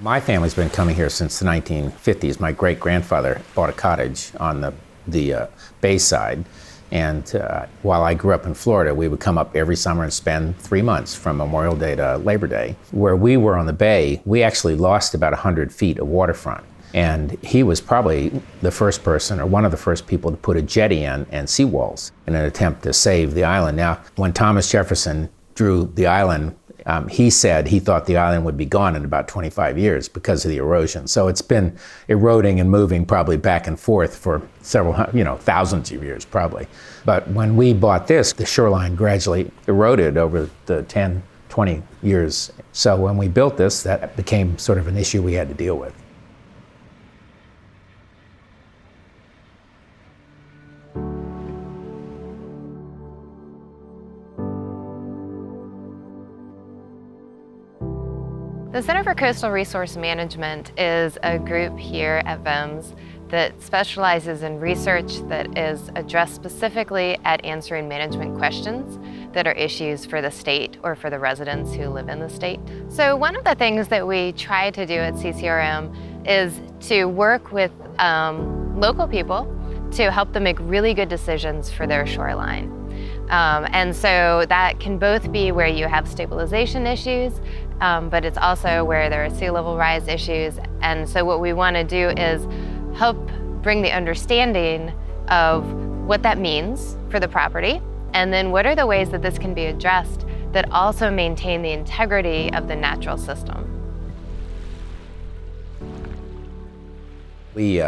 My family's been coming here since the 1950s. My great-grandfather bought a cottage on the bay side, and while I grew up in Florida, we would come up every summer and spend 3 months from Memorial Day to Labor Day. Where we were on the bay, we actually lost about 100 feet of waterfront. And he was probably the first person, or one of the first people, to put a jetty in and seawalls in an attempt to save the island. Now, when Thomas Jefferson drew the island, he said he thought the island would be gone in about 25 years because of the erosion. So it's been eroding and moving probably back and forth for several, thousands of years probably. But when we bought this, the shoreline gradually eroded over the 10, 20 years. So when we built this, that became sort of an issue we had to deal with. The Center for Coastal Resource Management is a group here at VIMS that specializes in research that is addressed specifically at answering management questions that are issues for the state or for the residents who live in the state. So one of the things that we try to do at CCRM is to work with local people to help them make really good decisions for their shoreline. And so that can both be where you have stabilization issues, but it's also where there are sea level rise issues. And so what we want to do is help bring the understanding of what that means for the property, and then what are the ways that this can be addressed that also maintain the integrity of the natural system. We,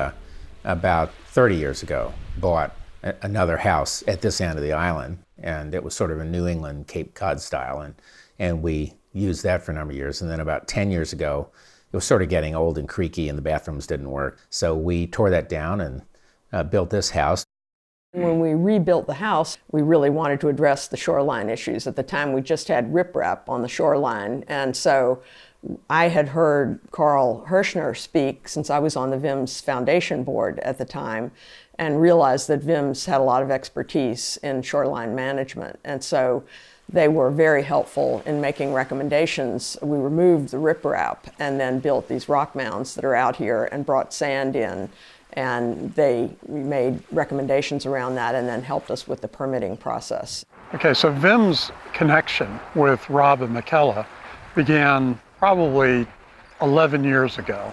about 30 years ago, bought another house at this end of the island, and it was sort of a New England Cape Cod style, and we used that for a number of years. And then about 10 years ago, it was sort of getting old and creaky and the bathrooms didn't work. So we tore that down and built this house. When we rebuilt the house, we really wanted to address the shoreline issues. At the time, we just had riprap on the shoreline. And so I had heard Carl Hirschner speak since I was on the VIMS Foundation board at the time, and realized that VIMS had a lot of expertise in shoreline management. And so they were very helpful in making recommendations. We removed the riprap and then built these rock mounds that are out here and brought sand in. And we made recommendations around that and then helped us with the permitting process. Okay, so VIM's connection with Rob and Michaela began probably 11 years ago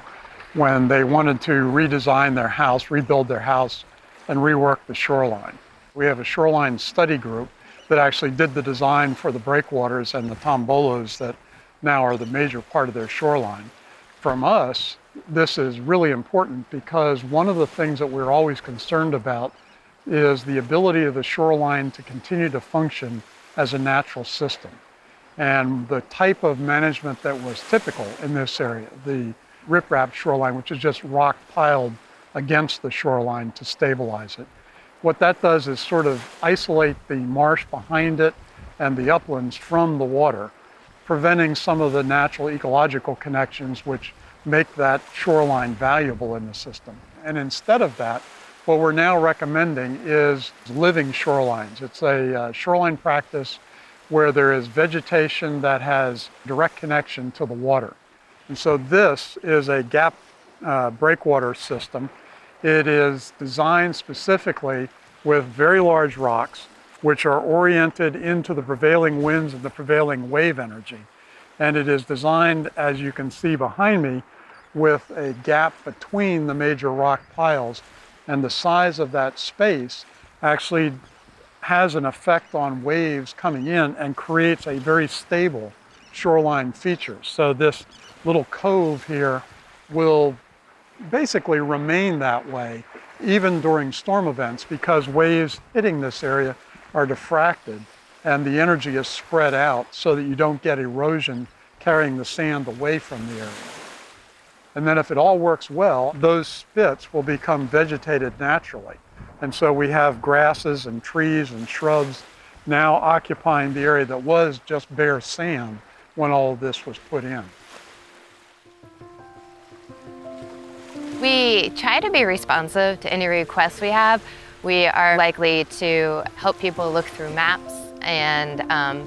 when they wanted to redesign their house, rebuild their house, and rework the shoreline. We have a shoreline study group that actually did the design for the breakwaters and the tombolos that now are the major part of their shoreline. From us, this is really important because one of the things that we're always concerned about is the ability of the shoreline to continue to function as a natural system. And the type of management that was typical in this area, the riprap shoreline, which is just rock piled against the shoreline to stabilize it. What that does is sort of isolate the marsh behind it and the uplands from the water, preventing some of the natural ecological connections which make that shoreline valuable in the system. And instead of that, what we're now recommending is living shorelines. It's a shoreline practice where there is vegetation that has direct connection to the water. And so this is a gap breakwater system. It is designed specifically with very large rocks, which are oriented into the prevailing winds and the prevailing wave energy. And it is designed, as you can see behind me, with a gap between the major rock piles, and the size of that space actually has an effect on waves coming in and creates a very stable shoreline feature. So this little cove here will basically remain that way even during storm events because waves hitting this area are diffracted and the energy is spread out so that you don't get erosion carrying the sand away from the area. And then if it all works well, those spits will become vegetated naturally. And so we have grasses and trees and shrubs now occupying the area that was just bare sand when all of this was put in. We try to be responsive to any requests we have. We are likely to help people look through maps and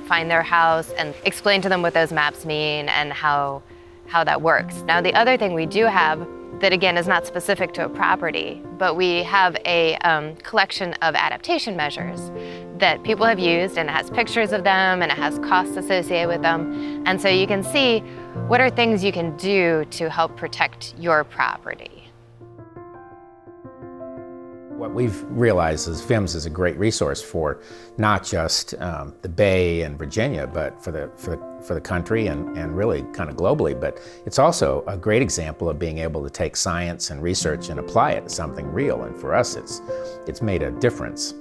find their house and explain to them what those maps mean and how how that works. Now, the other thing we do have that, again, is not specific to a property, but we have a collection of adaptation measures that people have used, and it has pictures of them and it has costs associated with them. And so you can see what are things you can do to help protect your property. What we've realized is VIMS is a great resource for not just the Bay and Virginia, but for the country and really kind of globally. But it's also a great example of being able to take science and research and apply it to something real. And for us, it's made a difference.